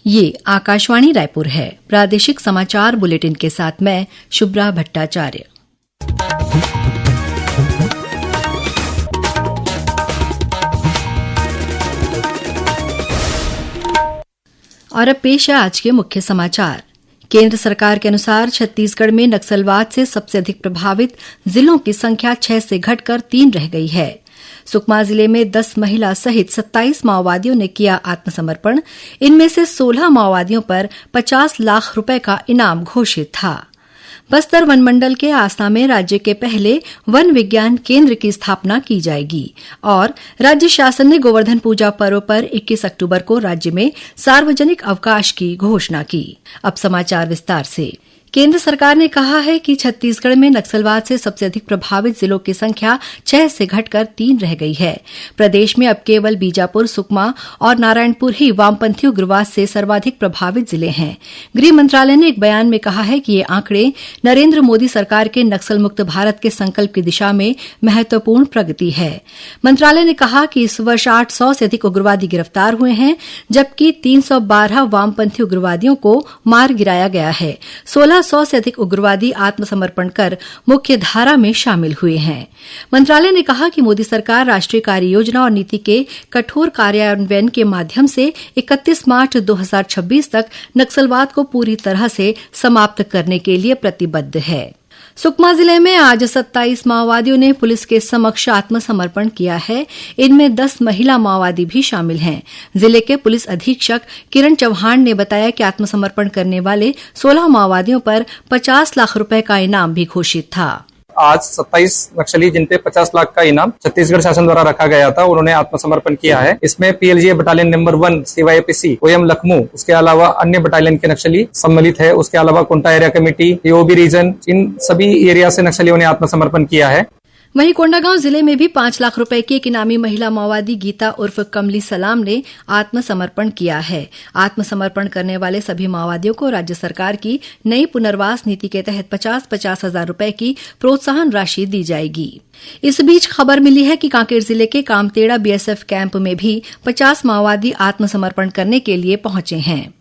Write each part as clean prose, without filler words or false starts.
ये आकाशवाणी रायपुर है। प्रादेशिक समाचार बुलेटिन के साथ मैं शुभ्रा भट्टाचार्य। और अब पेश है आज के मुख्य समाचार। केंद्र सरकार के अनुसार छत्तीसगढ़ में नक्सलवाद से सबसे अधिक प्रभावित जिलों की संख्या 6 से घटकर 3 रह गई है। सुकमा जिले में 10 महिला सहित 27 माओवादियों ने किया आत्मसमर्पण। इनमें से 16 माओवादियों पर 50 लाख रुपए का इनाम घोषित था। बस्तर वन मंडल के आस्था में राज्य के पहले वन विज्ञान केंद्र की स्थापना की जाएगी और राज्य शासन ने गोवर्धन पूजा पर्व पर 21 अक्टूबर को राज्य में सार्वजनिक अवकाश की घोषणा की। अब समाचार विस्तार से। केंद्र सरकार ने कहा है कि छत्तीसगढ़ में नक्सलवाद से सबसे अधिक प्रभावित जिलों की संख्या 6 से घटकर 3 रह गई है। प्रदेश में अब केवल बीजापुर, सुकमा और नारायणपुर ही वामपंथी उग्रवाद से सर्वाधिक प्रभावित जिले हैं। गृह मंत्रालय ने एक बयान में कहा है कि ये आंकड़े नरेंद्र मोदी सरकार के नक्सल मुक्त भारत के संकल्प की दिशा में महत्वपूर्ण प्रगति है। मंत्रालय ने कहा कि इस वर्ष 800 से अधिक उग्रवादी गिरफ्तार हुए हैं, जबकि 312 वामपंथी उग्रवादियों को मार गिराया गया है। 1600 से अधिक उग्रवादी आत्मसमर्पण कर मुख्य धारा में शामिल हुए हैं। मंत्रालय ने कहा कि मोदी सरकार राष्ट्रीय कार्य योजना और नीति के कठोर कार्यान्वयन के माध्यम से 31 मार्च 2026 तक नक्सलवाद को पूरी तरह से समाप्त करने के लिए प्रतिबद्ध है। सुकमा जिले में आज 27 माओवादियों ने पुलिस के समक्ष आत्मसमर्पण किया है। इनमें 10 महिला माओवादी भी शामिल हैं। जिले के पुलिस अधीक्षक किरण चौहान ने बताया कि आत्मसमर्पण करने वाले 16 माओवादियों पर 50 लाख रुपए का इनाम भी घोषित था। आज 27 नक्सली जिन पे 50 लाख का इनाम छत्तीसगढ़ शासन द्वारा रखा गया था, उन्होंने आत्मसमर्पण किया है। इसमें PLGA battalion number 1 CYPC OM Lucknow, उसके अलावा अन्य बटालियन के नक्सली सम्मिलित है। उसके अलावा Konta area committee, POB region, इन सभी एरिया से नक्सलियों ने आत्मसमर्पण किया है। वहीं कोंडागांव जिले में भी 5 लाख रुपए की एक इनामी महिला माओवादी गीता उर्फ कमली सलाम ने आत्मसमर्पण किया है। आत्मसमर्पण करने वाले सभी माओवादियों को राज्य सरकार की नई पुनर्वास नीति के तहत 50-50 हजार रुपए की प्रोत्साहन राशि दी जाएगी। इस बीच खबर मिली है कि कांकेर जिले के कामतेड़ा बीएसएफ कैंप में भी 50 माओवादी आत्मसमर्पण करने के लिए पहुंचे हैं।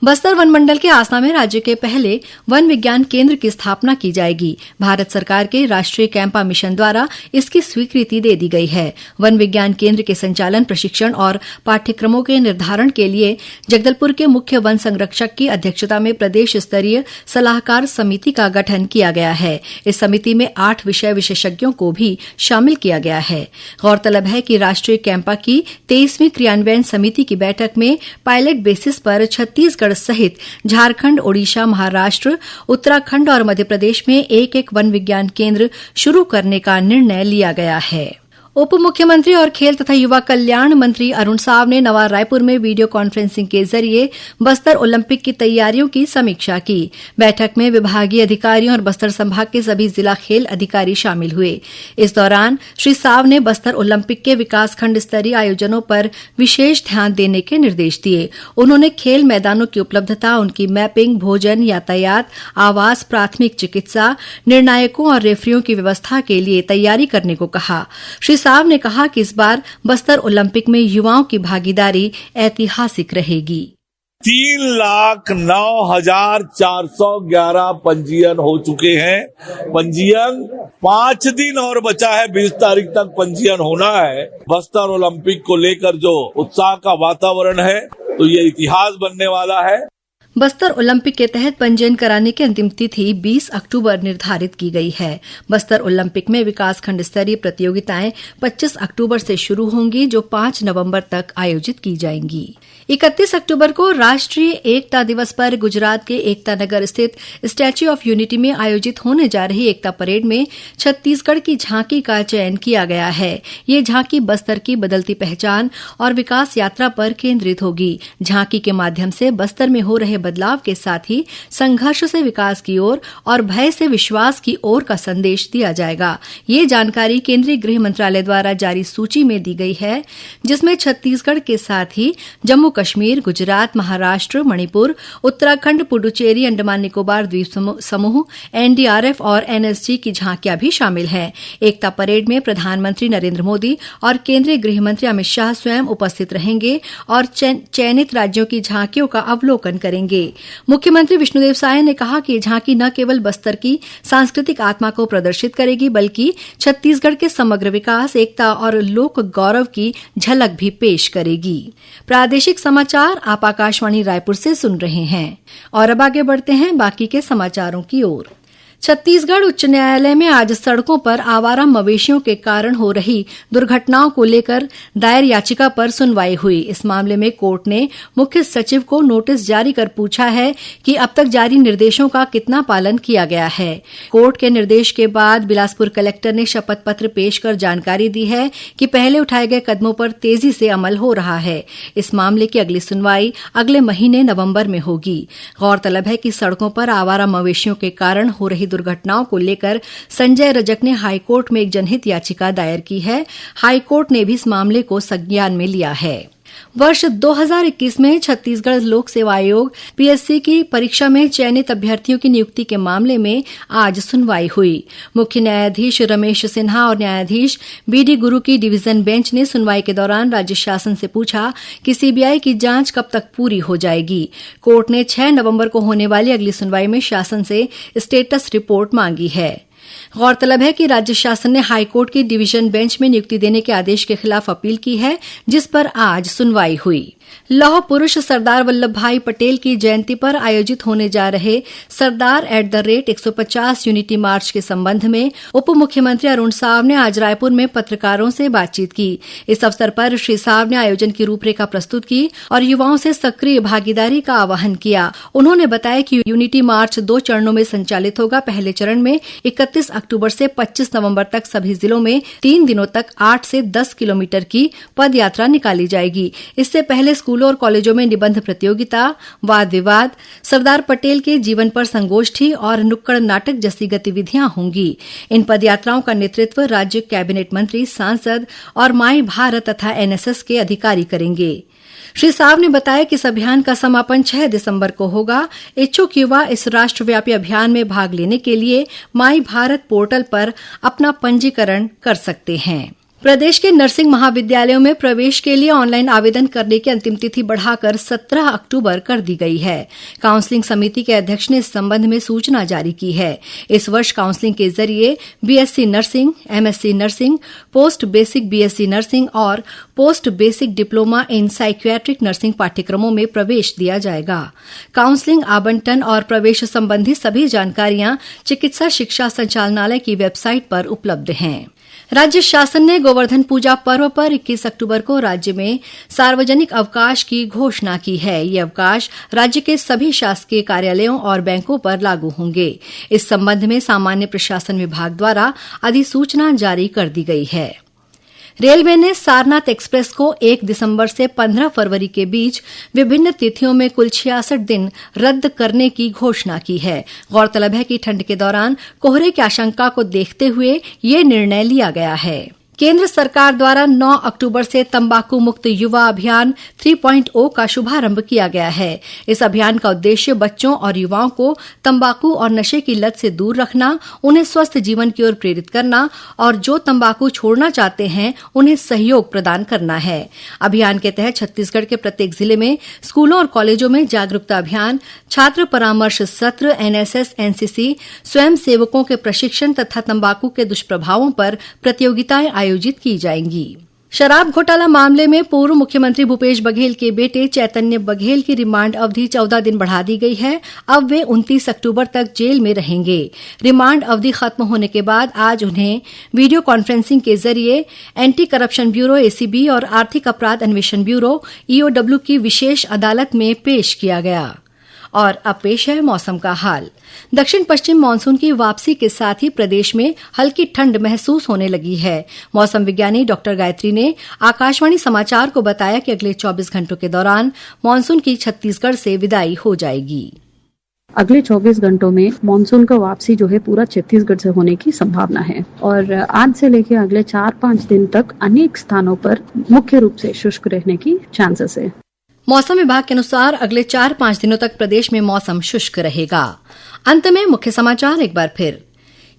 बस्तर वन मंडल के आस्था में राज्य के पहले वन विज्ञान केंद्र की स्थापना की जाएगी। भारत सरकार के राष्ट्रीय कैंपा मिशन द्वारा इसकी स्वीकृति दे दी गई है। वन विज्ञान केंद्र के संचालन, प्रशिक्षण और पाठ्यक्रमों के निर्धारण के लिए जगदलपुर के मुख्य वन संरक्षक की अध्यक्षता में प्रदेश स्तरीय सलाहकार समिति का गठन किया गया है। इस समिति में 8 विषय विशेषज्ञों को भी शामिल किया गया है। गौरतलब है कि राष्ट्रीय कैंपा की 23वीं क्रियान्वयन समिति की बैठक में पायलट बेसिस पर छत्तीसगढ़ सहित झारखंड, ओडिशा, महाराष्ट्र, उत्तराखंड और मध्य प्रदेश में एक वन विज्ञान केंद्र शुरू करने का निर्णय लिया गया है। उप मुख्यमंत्री और खेल तथा युवा कल्याण मंत्री अरुण साव ने नवा रायपुर में वीडियो कॉन्फ्रेंसिंग के जरिए बस्तर ओलंपिक की तैयारियों की समीक्षा की। बैठक में विभागीय अधिकारियों और बस्तर संभाग के सभी जिला खेल अधिकारी शामिल हुए। इस दौरान श्री साव ने बस्तर ओलंपिक के विकासखंड स्तरीय आयोजनों पर विशेष ध्यान देने के निर्देश दिए। उन्होंने खेल मैदानों की उपलब्धता, उनकी मैपिंग, भोजन, यातायात, आवास, प्राथमिक चिकित्सा, निर्णायकों और रेफरियों की व्यवस्था के लिए तैयारी करने को कहा। श्री साव ने कहा कि इस बार बस्तर ओलंपिक में युवाओं की भागीदारी ऐतिहासिक रहेगी। 3,09,411 पंजीयन हो चुके हैं। पंजीयन 5 दिन और बचा है, 20 तारीख तक पंजीयन होना है। बस्तर ओलंपिक को लेकर जो उत्साह का वातावरण है, तो ये इतिहास बनने वाला है। बस्तर ओलंपिक के तहत पंजीयन कराने की अंतिम तिथि 20 अक्टूबर निर्धारित की गई है। बस्तर ओलंपिक में विकासखंड स्तरीय प्रतियोगिताएं 25 अक्टूबर से शुरू होंगी, जो 5 नवंबर तक आयोजित की जाएंगी। 31 अक्टूबर को राष्ट्रीय एकता दिवस पर गुजरात के एकता नगर स्थित स्टैच्यू ऑफ यूनिटी में आयोजित होने जा रही एकता परेड में छत्तीसगढ़ की झांकी का चयन किया गया है। ये झांकी बस्तर की बदलती पहचान और विकास यात्रा पर केंद्रित होगी। झांकी के माध्यम से बस्तर में हो रहे बदलाव के साथ ही संघर्ष से विकास की ओर और भय से विश्वास की ओर का संदेश दिया जाएगा। ये जानकारी केंद्रीय गृह मंत्रालय द्वारा जारी सूची में दी गई है, जिसमें छत्तीसगढ़ के साथ ही जम्मू कश्मीर, गुजरात, महाराष्ट्र, मणिपुर, उत्तराखंड, पुडुचेरी, अंडमान निकोबार द्वीप समूह, एनडीआरएफ और एनएसजी की झांकियां भी शामिल हैं। एकता परेड में प्रधानमंत्री नरेंद्र मोदी और केंद्रीय गृह मंत्री अमित शाह स्वयं उपस्थित रहेंगे और चयनित राज्यों की झांकियों का अवलोकन करेंगे। मुख्यमंत्री विष्णुदेव साय ने कहा कि ये झांकी न केवल बस्तर की सांस्कृतिक आत्मा को प्रदर्शित करेगी, बल्कि छत्तीसगढ़ के समग्र विकास, एकता और लोक गौरव की झलक भी पेश करेगी। प्रादेशिक समाचार आप आकाशवाणी रायपुर से सुन रहे हैं और अब आगे बढ़ते हैं बाकी के समाचारों की ओर। छत्तीसगढ़ उच्च न्यायालय में आज सड़कों पर आवारा मवेशियों के कारण हो रही दुर्घटनाओं को लेकर दायर याचिका पर सुनवाई हुई। इस मामले में कोर्ट ने मुख्य सचिव को नोटिस जारी कर पूछा है कि अब तक जारी निर्देशों का कितना पालन किया गया है। कोर्ट के निर्देश के बाद बिलासपुर कलेक्टर ने शपथ पत्र पेश कर जानकारी दी है कि पहले उठाए गए कदमों पर तेजी से अमल हो रहा है। इस मामले की अगली सुनवाई अगले महीने नवंबर में होगी। गौरतलब है कि सड़कों पर आवारा मवेशियों के कारण हो रही दुर्घटनाओं को लेकर संजय रजक ने हाईकोर्ट में एक जनहित याचिका दायर की है। हाईकोर्ट ने भी इस मामले को संज्ञान में लिया है। वर्ष 2021 में छत्तीसगढ़ लोक सेवा आयोग पीएससी की परीक्षा में चयनित अभ्यर्थियों की नियुक्ति के मामले में आज सुनवाई हुई। मुख्य न्यायाधीश रमेश सिन्हा और न्यायाधीश बीडी गुरु की डिवीजन बेंच ने सुनवाई के दौरान राज्य शासन से पूछा कि सीबीआई की जांच कब तक पूरी हो जाएगी। कोर्ट ने 6 नवंबर को होने वाली अगली सुनवाई में शासन से स्टेटस रिपोर्ट मांगी है। गौरतलब है कि राज्य शासन ने हाईकोर्ट की डिवीजन बेंच में नियुक्ति देने के आदेश के खिलाफ अपील की है, जिस पर आज सुनवाई हुई। लौह पुरुष सरदार वल्लभ भाई पटेल की जयंती पर आयोजित होने जा रहे सरदार @150 यूनिटी मार्च के संबंध में उप मुख्यमंत्री अरुण साव ने आज रायपुर में पत्रकारों से बातचीत की। इस अवसर पर श्री साव ने आयोजन की रूपरेखा प्रस्तुत की और युवाओं से सक्रिय भागीदारी का आह्वान किया। उन्होंने बताया कि यूनिटी मार्च 2 चरणों में संचालित होगा। पहले चरण में 31 अक्टूबर से 25 नवंबर तक सभी जिलों में 3 दिनों तक 8 से 10 किलोमीटर की पद यात्रा निकाली जाएगी। इससे पहले स्कूलों और कॉलेजों में निबंध प्रतियोगिता, वाद विवाद, सरदार पटेल के जीवन पर संगोष्ठी और नुक्कड़ नाटक जैसी गतिविधियां होंगी। इन पदयात्राओं का नेतृत्व राज्य कैबिनेट मंत्री, सांसद और माई भारत तथा एनएसएस के अधिकारी करेंगे। श्री साव ने बताया कि इस अभियान का समापन 6 दिसंबर को होगा। इच्छुक युवा इस राष्ट्रव्यापी अभियान में भाग लेने के लिए माई भारत पोर्टल पर अपना पंजीकरण कर सकते हैं। प्रदेश के नर्सिंग महाविद्यालयों में प्रवेश के लिए ऑनलाइन आवेदन करने की अंतिम तिथि बढ़ाकर 17 अक्टूबर कर दी गई है। काउंसलिंग समिति के अध्यक्ष ने इस संबंध में सूचना जारी की है। इस वर्ष काउंसलिंग के जरिए BSc nursing, MSc nursing, post basic BSc nursing और post basic diploma in psychiatric nursing पाठ्यक्रमों में प्रवेश दिया जाएगा। काउंसलिंग आवंटन और प्रवेश संबंधी सभी जानकारियां चिकित्सा शिक्षा संचालनालय की वेबसाइट पर उपलब्ध हैं। राज्य शासन ने गोवर्धन पूजा पर्व पर 21 अक्टूबर को राज्य में सार्वजनिक अवकाश की घोषणा की है। ये अवकाश राज्य के सभी शासकीय कार्यालयों और बैंकों पर लागू होंगे। इस संबंध में सामान्य प्रशासन विभाग द्वारा अधिसूचना जारी कर दी गई है। रेलवे ने सारनाथ एक्सप्रेस को 1 दिसंबर से 15 फरवरी के बीच विभिन्न तिथियों में कुल 66 दिन रद्द करने की घोषणा की है। गौरतलब है कि ठंड के दौरान कोहरे की आशंका को देखते हुए ये निर्णय लिया गया है। केंद्र सरकार द्वारा 9 अक्टूबर से तंबाकू मुक्त युवा अभियान 3.0 का शुभारंभ किया गया है। इस अभियान का उद्देश्य बच्चों और युवाओं को तंबाकू और नशे की लत से दूर रखना, उन्हें स्वस्थ जीवन की ओर प्रेरित करना और जो तंबाकू छोड़ना चाहते हैं उन्हें सहयोग प्रदान करना है। अभियान के तहत छत्तीसगढ़ के प्रत्येक जिले में स्कूलों और कॉलेजों में जागरूकता अभियान, छात्र परामर्श सत्र, एनएसएस, एनसीसी, स्वयं सेवकों के प्रशिक्षण तथा तंबाकू के दुष्प्रभावों पर प्रतियोगिताएं आयोजित की जाएंगी। शराब घोटाला मामले में पूर्व मुख्यमंत्री भूपेश बघेल के बेटे चैतन्य बघेल की रिमांड अवधि 14 दिन बढ़ा दी गई है। अब वे 29 अक्टूबर तक जेल में रहेंगे। रिमांड अवधि खत्म होने के बाद आज उन्हें वीडियो कॉन्फ्रेंसिंग के जरिए एंटी करप्शन ब्यूरो एसीबी और आर्थिक अपराध अन्वेषण ब्यूरो ईओडब्ल्यू की विशेष अदालत में पेश किया गया। और अब पेश है मौसम का हाल। दक्षिण पश्चिम मानसून की वापसी के साथ ही प्रदेश में हल्की ठंड महसूस होने लगी है। मौसम विज्ञानी डॉक्टर गायत्री ने आकाशवाणी समाचार को बताया कि अगले 24 घंटों के दौरान मानसून की छत्तीसगढ़ से विदाई हो जाएगी। अगले 24 घंटों में मानसून का वापसी जो है पूरा छत्तीसगढ़ से होने की संभावना है और आज से लेकर अगले 4-5 दिन तक अनेक स्थानों पर मुख्य रूप से शुष्क रहने की चांसेस है। मौसम विभाग के अनुसार अगले 4-5 दिनों तक प्रदेश में मौसम शुष्क रहेगा। अंत में मुख्य समाचार एक बार फिर।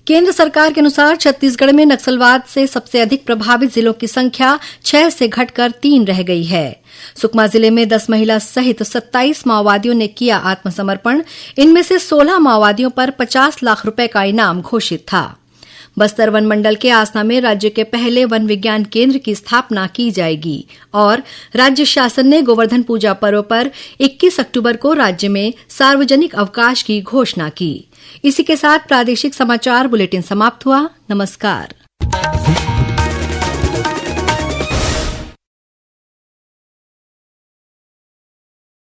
केंद्र सरकार के अनुसार छत्तीसगढ़ में नक्सलवाद से सबसे अधिक प्रभावित जिलों की संख्या 6 से घटकर 3 रह गई है। सुकमा जिले में 10 महिला सहित 27 माओवादियों ने किया आत्मसमर्पण। इनमें से 16 माओवादियों पर 50 लाख रुपए का इनाम घोषित था। बस्तर वन मंडल के आसना में राज्य के पहले वन विज्ञान केंद्र की स्थापना की जाएगी और राज्य शासन ने गोवर्धन पूजा पर्व पर 21 अक्टूबर को राज्य में सार्वजनिक अवकाश की घोषणा की। इसी के साथ प्रादेशिक समाचार बुलेटिन समाप्त हुआ। नमस्कार।